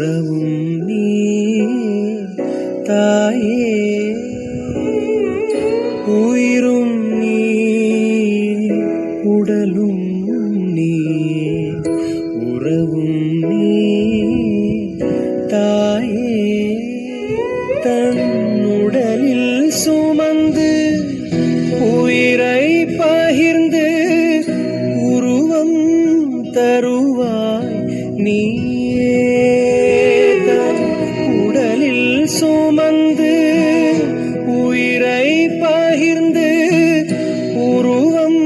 உறவும் நீ தாயே, உயிரும் நீ உடலும் நீ, உறவும் நீ தாயே. தன் உடலில் சுமந்து உயிரை பகிர்ந்து உருவம் தருவாய் நீயே. தன் உடலில் சுமந்து உயிரை பகிர்ந்து உருவம்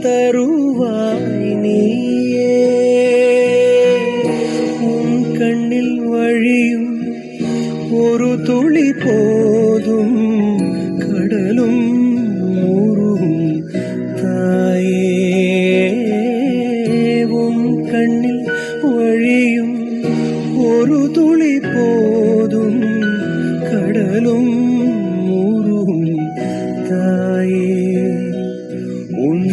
தருவாய் நீயே. உன் கண்ணில் வழியும் ஒரு துளி போதும் கடலும் ஊரும் தாயே. உன் கண்ணில் வழியும் ஒரு துளி போதும் கடலும் ஊரும் தாயே. உன்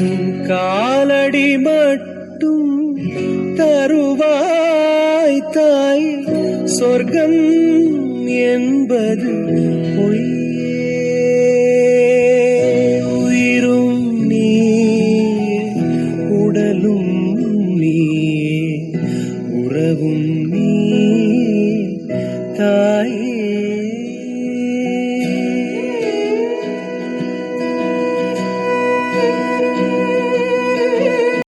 காலடி மட்டும் தருவாய் தாய், சொர்க்கம் என்பது